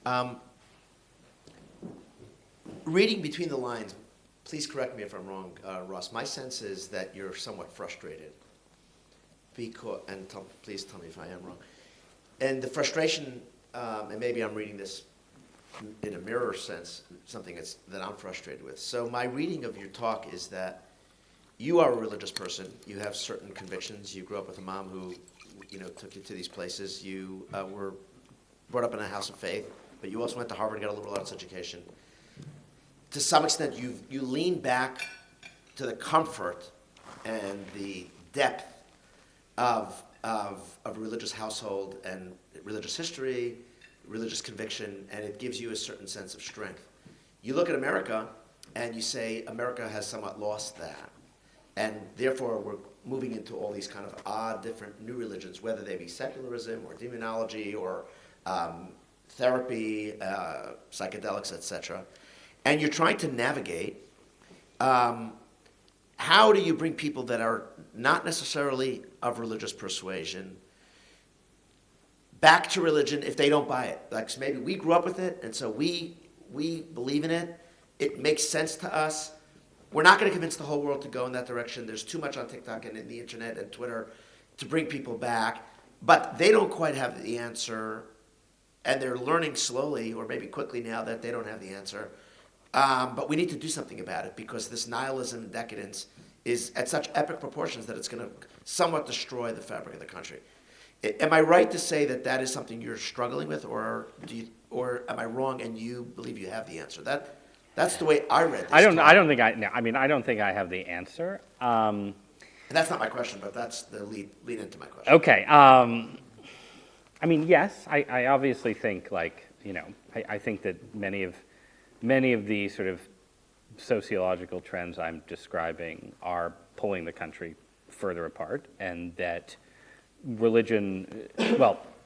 Um, Reading between the lines, please correct me if I'm wrong, Ross. My sense is that you're somewhat frustrated. Please tell me if I am wrong. And the frustration, and maybe I'm reading this in a mirror sense, something that I'm frustrated with. So my reading of your talk is that you are a religious person. You have certain convictions. You grew up with a mom who, took you to these places. You were brought up in a house of faith, but you also went to Harvard and got a liberal arts education. To some extent, you lean back to the comfort and the depth of a religious household and religious history, religious conviction, and it gives you a certain sense of strength. You look at America, and you say America has somewhat lost that, and therefore we're moving into all these kind of odd, different new religions, whether they be secularism or demonology or therapy, psychedelics, etc. And you're trying to navigate, how do you bring people that are not necessarily of religious persuasion back to religion if they don't buy it? Like, so maybe we grew up with it, and so we believe in it. It makes sense to us. We're not going to convince the whole world to go in that direction. There's too much on TikTok and in the internet and Twitter to bring people back. But they don't quite have the answer, and they're learning slowly, or maybe quickly now, that they don't have the answer. But we need to do something about it because this nihilism and decadence is at such epic proportions that it's going to somewhat destroy the fabric of the country. Am I right to say that that is something you're struggling with, or am I wrong and you believe you have the answer? That's the way I read this. I don't think I have the answer. And that's not my question, but that's the lead into my question. Okay. Yes, I obviously think I think that many of the sort of sociological trends I'm describing are pulling the country further apart, and that religion,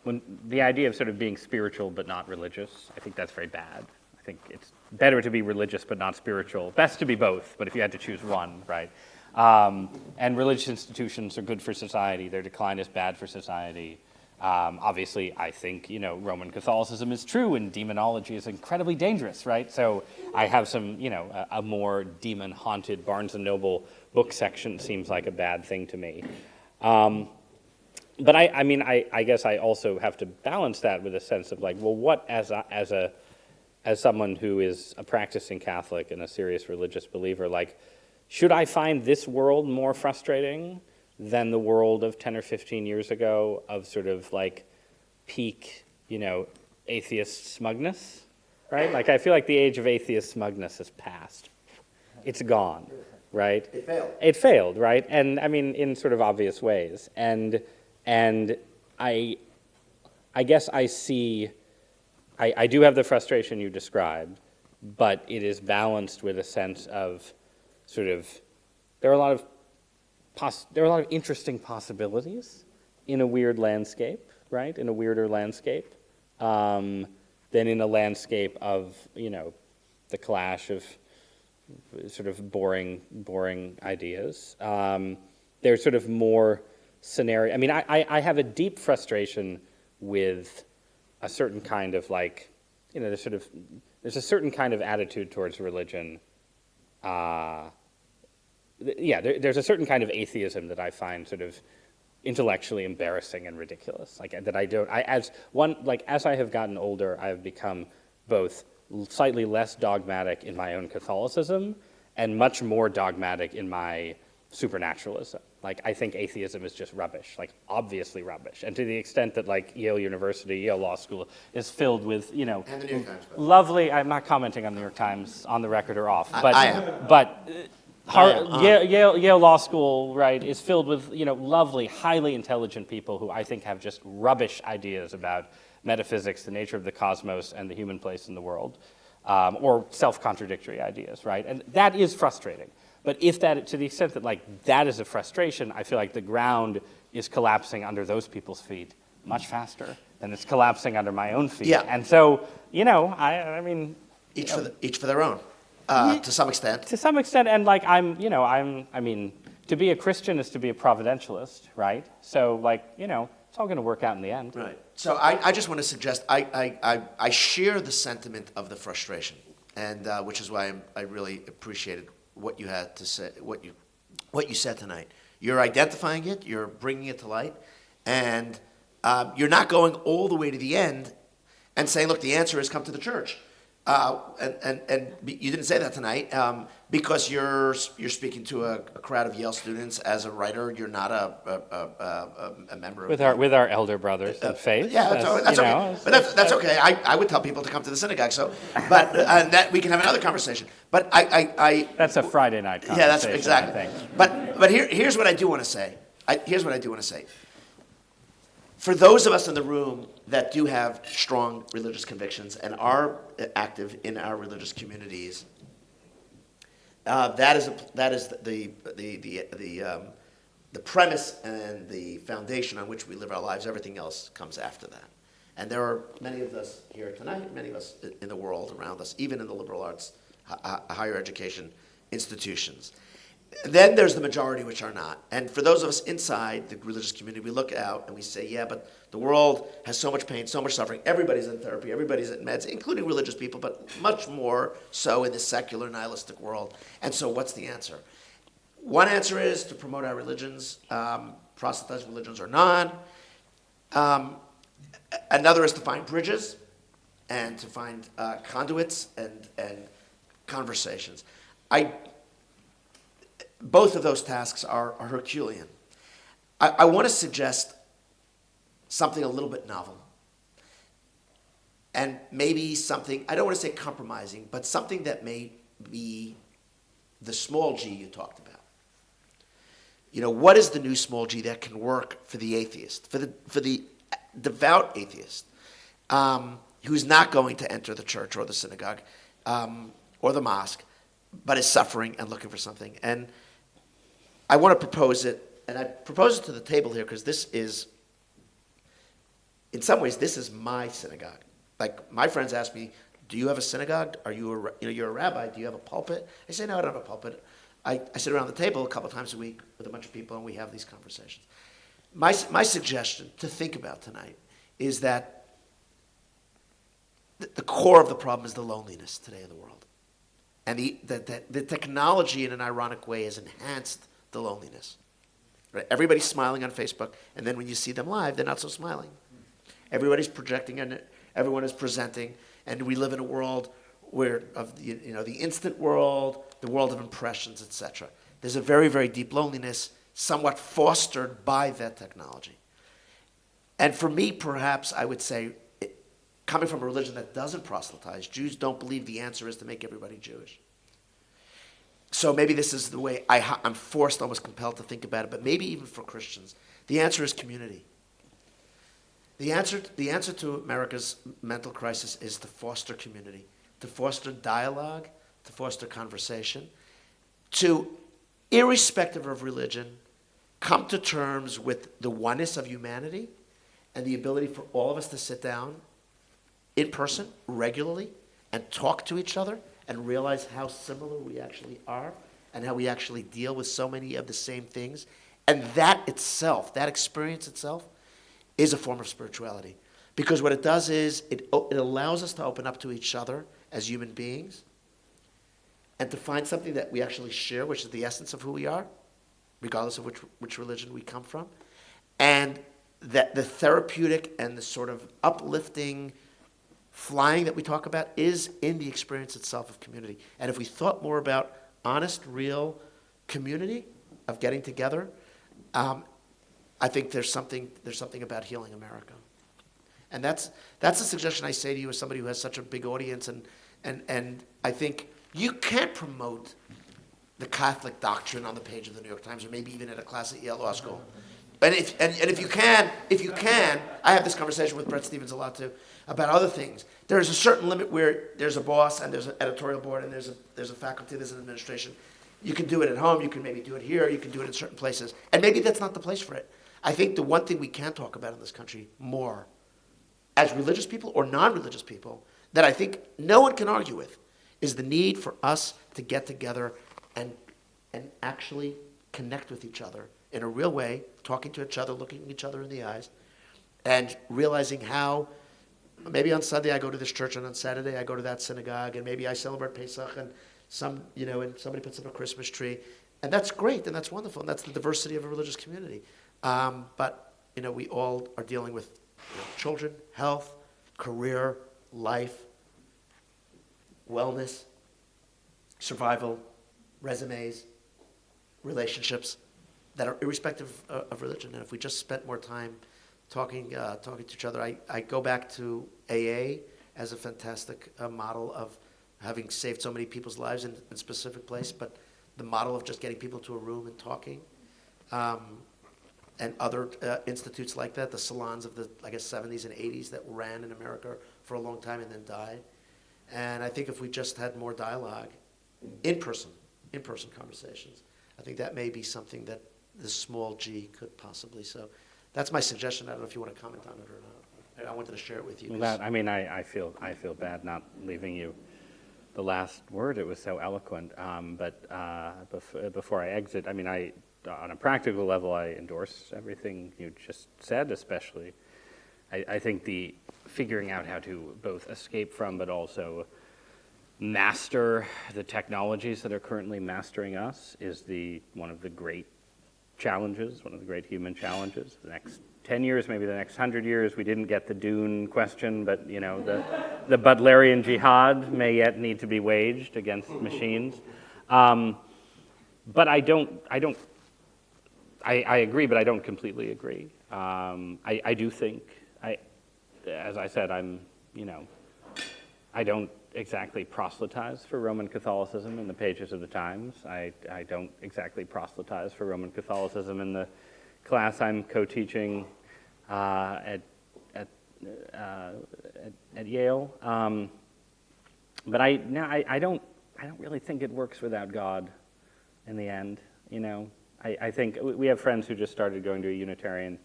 when the idea of sort of being spiritual but not religious, I think that's very bad. I think it's better to be religious but not spiritual. Best to be both, but if you had to choose one, right? And religious institutions are good for society. Their decline is bad for society. Obviously, I think, Roman Catholicism is true and demonology is incredibly dangerous, right? So I have some, a more demon-haunted Barnes & Noble book section seems like a bad thing to me. But I guess I also have to balance that with a sense of what as someone who is a practicing Catholic and a serious religious believer, should I find this world more frustrating than the world of 10 or 15 years ago of sort of peak, atheist smugness, right? I feel like the age of atheist smugness has passed. It's gone, right? It failed, right? And in sort of obvious ways. And I guess I see, I do have the frustration you described, but it is balanced with a sense of sort of, there are a lot of interesting possibilities in a weird landscape, right? In a weirder landscape than in a landscape of, the clash of sort of boring ideas. There's sort of more scenario. I have a deep frustration with a certain kind of there's a certain kind of attitude towards religion. There's a certain kind of atheism that I find sort of intellectually embarrassing and ridiculous. As I have gotten older, I have become both slightly less dogmatic in my own Catholicism and much more dogmatic in my supernaturalism. I think atheism is just rubbish, obviously rubbish. And to the extent that Yale University, Yale Law School is filled with, And the New York Times. lovely, I'm not commenting on the New York Times on the record or off, but I am. But Yale Law School, right, is filled with, lovely, highly intelligent people who I think have just rubbish ideas about metaphysics, the nature of the cosmos, and the human place in the world, or self-contradictory ideas, right? And that is frustrating. But if that, to the extent that that is a frustration, I feel like the ground is collapsing under those people's feet much faster than it's collapsing under my own feet. Yeah. And so, each for their own. To some extent. To some extent, and to be a Christian is to be a providentialist, right? So, it's all going to work out in the end. Right. So I just want to suggest I share the sentiment of the frustration, and which is why I really appreciated what you had to say, what you said tonight. You're identifying it, you're bringing it to light, and you're not going all the way to the end and saying, look, the answer is come to the church. And you didn't say that tonight because you're speaking to a crowd of Yale students as a writer. You're not a member of with our elder brothers in faith. Yeah, that's okay. But that's okay. I would tell people to come to the synagogue. So, but that we can have another conversation. But I that's a Friday night conversation. Yeah, that's exactly. I think. But here's what I do want to say. Here's what I do want to say. For those of us in the room that do have strong religious convictions and are active in our religious communities, that is the premise and the foundation on which we live our lives. Everything else comes after that. And there are many of us here tonight, many of us in the world around us, even in the liberal arts, higher education institutions. Then there's the majority which are not. And for those of us inside the religious community, we look out and we say, yeah, but the world has so much pain, so much suffering. Everybody's in therapy, everybody's in meds, including religious people, but much more so in the secular, nihilistic world. And so what's the answer? One answer is to promote our religions, proselytize religions or not. Another is to find bridges and to find conduits and conversations. Both of those tasks are Herculean. I want to suggest something a little bit novel. And maybe something, I don't want to say compromising, but something that may be the small g you talked about. You know, what is the new small g that can work for the atheist, for the devout atheist, who's not going to enter the church or the synagogue or the mosque, but is suffering and looking for something? And I want to propose it, and I propose it to the table here because this is, in some ways, this is my synagogue. Like, my friends ask me, do you have a synagogue? Are you you're a rabbi, do you have a pulpit? I say, no, I don't have a pulpit. I sit around the table a couple times a week with a bunch of people, and we have these conversations. My suggestion to think about tonight is that the core of the problem is the loneliness today in the world. And the technology, in an ironic way, has enhanced the loneliness. Right? Everybody's smiling on Facebook, and then when you see them live, they're not so smiling. Everybody's projecting, and everyone is presenting, and we live in a world where the instant world, the world of impressions, etc. There's a very, very deep loneliness, somewhat fostered by that technology. And for me, perhaps, I would say, coming from a religion that doesn't proselytize, Jews don't believe the answer is to make everybody Jewish. So maybe this is the way I'm forced, almost compelled to think about it, but maybe even for Christians, the answer is community. The answer to America's mental crisis is to foster community, to foster dialogue, to foster conversation, to, irrespective of religion, come to terms with the oneness of humanity and the ability for all of us to sit down in person regularly and talk to each other and realize how similar we actually are and how we actually deal with so many of the same things. And that itself, that experience itself, is a form of spirituality. Because what it does is it allows us to open up to each other as human beings and to find something that we actually share, which is the essence of who we are, regardless of which religion we come from. And that the therapeutic and the sort of uplifting flying that we talk about is in the experience itself of community. And if we thought more about honest, real community of getting together, I think there's something about healing America. And that's a suggestion I say to you as somebody who has such a big audience, and I think you can't promote the Catholic doctrine on the page of the New York Times or maybe even at a class at Yale Law School. And if you can, I have this conversation with Bret Stephens a lot too, about other things. There's a certain limit where there's a boss and there's an editorial board and there's a faculty, there's an administration. You can do it at home, you can maybe do it here, you can do it in certain places. And maybe that's not the place for it. I think the one thing we can talk about in this country more, as religious people or non-religious people, that I think no one can argue with, is the need for us to get together and actually connect with each other in a real way, talking to each other, looking each other in the eyes, And realizing how, maybe on Sunday I go to this church, and on Saturday I go to that synagogue, and maybe I celebrate Pesach, and and somebody puts up a Christmas tree. And that's great, and that's wonderful, and that's the diversity of a religious community. But we all are dealing with children, health, career, life, wellness, survival, resumes, relationships that are irrespective of religion. And if we just spent more time talking to each other, I go back to AA as a fantastic model of having saved so many people's lives in a specific place, but the model of just getting people to a room and talking. And other institutes like that, the salons of the, 70s and 80s that ran in America for a long time and then died. And I think if we just had more dialogue, in-person conversations, I think that may be something that the small g could possibly. So that's my suggestion. I don't know if you want to comment on it or not. I wanted to share it with you. Well, I feel bad not leaving you the last word. It was so eloquent. But before I exit, on a practical level, I endorse everything you just said, especially. I think the figuring out how to both escape from but also master the technologies that are currently mastering us is one of the great challenges, one of the great human challenges. The next 10 years, maybe the next 100 years, we didn't get the Dune question, but the Butlerian jihad may yet need to be waged against machines. But I agree, but I don't completely agree. I do think, as I said, I don't exactly proselytize for Roman Catholicism in the pages of the Times. I don't exactly proselytize for Roman Catholicism in the class I'm co-teaching at Yale. But I don't really think it works without God in the end. I think we have friends who just started going to a Unitarian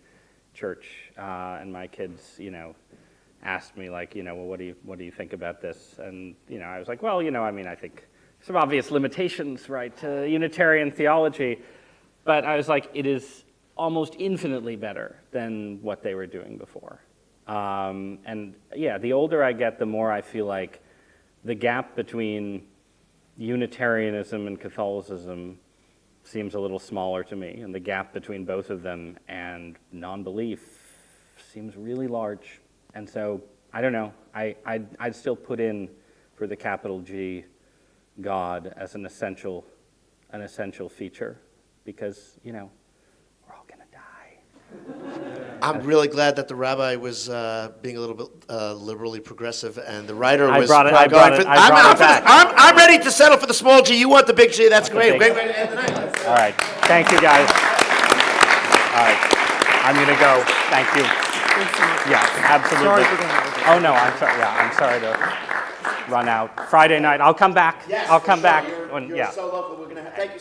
church, and my kids, asked me what do you think about this? And I was like, well, I think some obvious limitations, right, to Unitarian theology, but I was like, it is almost infinitely better than what they were doing before. And yeah, the older I get, the more I feel like the gap between Unitarianism and Catholicism seems a little smaller to me, and the gap between both of them and non-belief seems really large. And so, I don't know, I'd still put in for the capital G God as an essential feature, because, we're all gonna die. I'm really glad that the rabbi was being a little bit liberally progressive, and the writer was. I'm ready to settle for the small g. You want the big G? That's great. Great way to end the night. All right. Thank you, guys. All right. I'm going to go. Thank you. Yeah, absolutely. Sorry for going over. Oh no, I'm sorry. Yeah, I'm sorry to run out. Friday night, I'll come back. Yes, I'll come for sure. back. You're so local. We're gonna have. Thank you.